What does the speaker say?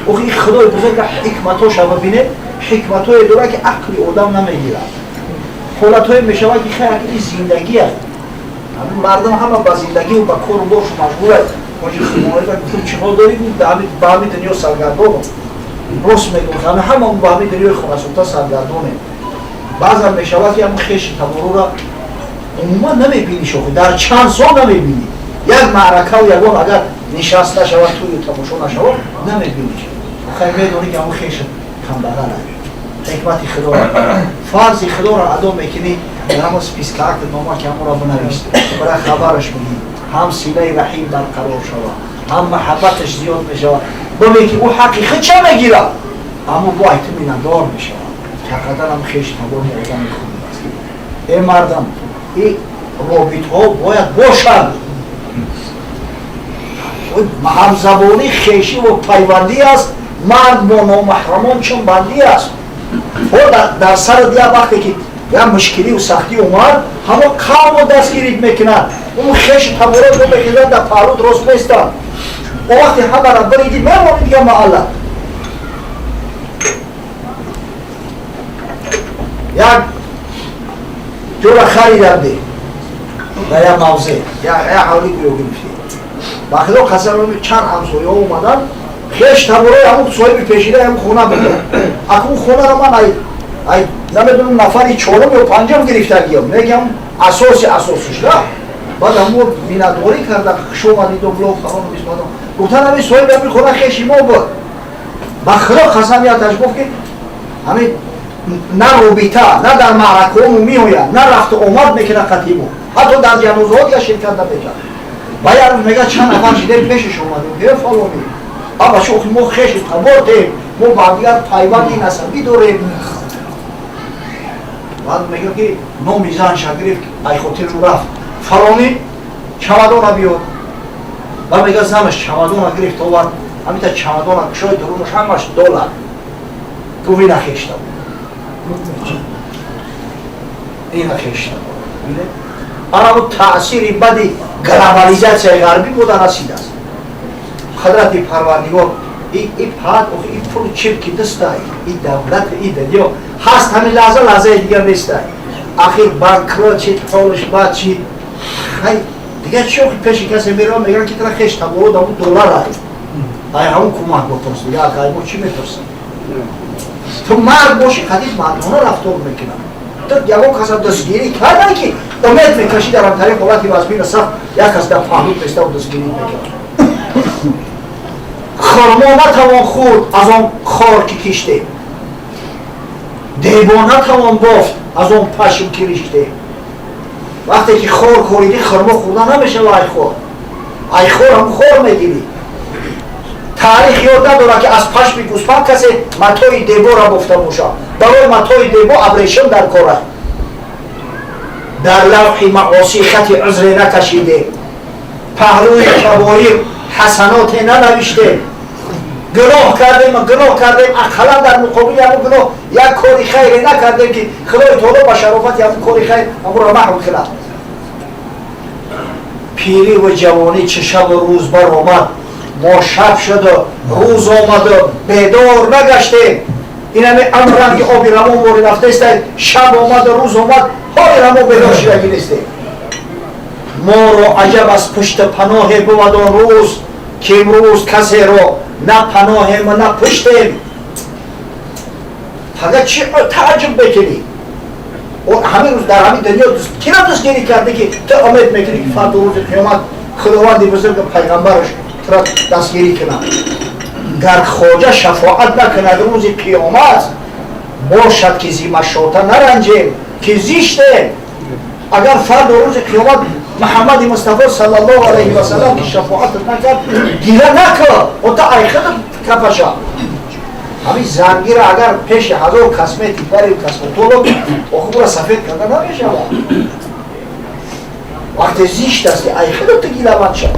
اوخی خدای بزرگ حکمتاش رو ببینه، حکمتای داره که عقل آدم نمیگیره. حالتای میشود که خیلی این زندگی است. مردم همه با زندگی و با کار و باش مشغول است. ماجی خماری گفتم چه حال داری بود؟ به همین دنیا سرگردانم. راست میگم همه به همین دنیا خلاصوتا سرگردانه. بعضا میشود که همون خیش تبارو را عموما نمیبینی شوخی، در چند سال نمیبینی. یک معرکه و یکان اگر نشست نشود توی تماشا نشود نمیبینی. خیلی میدونی که همون خیش کمبرل است. حکمت خدا را فرض خدا را ادا میکنی، در همون سپیس کارت نامه که همون را بنویستی برای خبرش میگی، هم سینه رحیم برقرار شود، هم محبتش زیاد میشود. ببینی که او حقیقت چه میگیره، اما با اطمینان دار میشود که قدر هم خیش تبار آدم خوبی است. ای مردم، این رابط ها باید باشد. همزبانی خیشی و پیوندی است. مرد با نامحرمان چون بندی است. در سر دیا وقتی که یا مشکلی و سختی اومد، همه قوم رو دستگیری میکنند. اون خیش تبارا رو بگیرند در پهلو درست نیستند. و وقتی همه را بریدی میمونید دیگه محله. یک جور خریدم دی در یک موضع یک حولی بیو گرفتی با خدا قسم چند همسایه ها اومدن خیش تبارای همون صاحب پیشیده همون خونه بگیرم. اکنون خونه را من نمیدونم نفری چهارم یا پنجم گرفتگیم میگم اساسش نه. بعد همون بیندواری کردن شما دیدم بلو خواهم بیسمادم گفتن همین صاحب همین خونه خیشی ما بود. با خدا قسم یادش گفت که همین نه روبیتا نه در معرکه همون میوید نه رفت اومد میکنه قطیبو حتی در جنازات یا شرکت نمیکنه. و یه میگه چند نفر شدیم پیشش اومدیم که فلانی اما شوخی ما خیش تباردیم ما با دیگر پیوندی نسبی داریم. بعد میگه که نو میزان شگرفت ای خاطر رو رفت فلانی چمدان را بیاد و میگه زمش چمدان را گرفت آورد همیتا چمدان را کشای درونش همش دولار گوی نخیشته بود. این نخیشته بود. آنها تأثیری بدی گلوبالیزاسیون غربی بودن رسیده است. حضرت پروردگار این پاد و این پول چیپ کی دسته این دولت این دنیا هست همین لحظه دیگر نیست. آخر بانکرات چی حالش بد چی خیلی دیگه چوک پیش کسی میرم میگن که ترا خیش تبارو دامو دلار آی همون کمک بکنست یا کاری چی میترسن تو مرد باشی خدید مردانه رفتار میکنن. تو یکم کسا دستگیری کردن که امید میکشی در آن طریق قوتی وزبین سخت یک کس در فهمید بسته و دستگیری میکنن. خرما نتوان خورد از آن خار که کشته، دیبا نتوان بافت از آن پشم که ریشته. وقتی که خار خوریدی خرما خوردن نمیشه و ای خور هم خور میگیری. تاریخ یاد نداره که از پشم گوسفند کسی متای دیبا را بافته باشه. برای متای دیبا ابریشم در کاره. در لوح معاصی خط عذر نکشیده، پهلوی کبایر حسنات ننوشته. گناه کردیم اقلا در مقابل همون گناه یک کاری خیری نکردیم که خدای تعالی با شرافت همون کاری خیر همون را محروم کرد. پیری و جوانی چه شب و روز بر آمد، ما شب شد و روز آمد و بیدار نگشتیم. این همه امران که آبی رمو موری رفته است، شب آمد و روز آمد های رمو بیدار شدگی نیستیم. ما را عجب از پشت پناه بود آن روز که امروز کسی را نه پناهیم و نه پشتیم. فقط چی تعجب بکنی و همه روز در همین دنیا کی را دستگیری کرده که تو امید میکنی که فردا روز قیامت خداوند بزرگ پیغمبرش تو را دستگیری کنه. گر خواجه شفاعت نکند روز قیامت باشد که زی مشاطه نرنجیم که زیشته. اگر فردا روز قیامت محمد مصطفی صلی الله علیه و سلم که شفاعت نکرد گیره نکرد و تا ایخد کفشا همین زنگیر اگر پیش هزار قسمه تیپری و قسمه طولو آخو برا سفید کرده نمیشه. وقتی زیشت است ایخد تو گیله من شد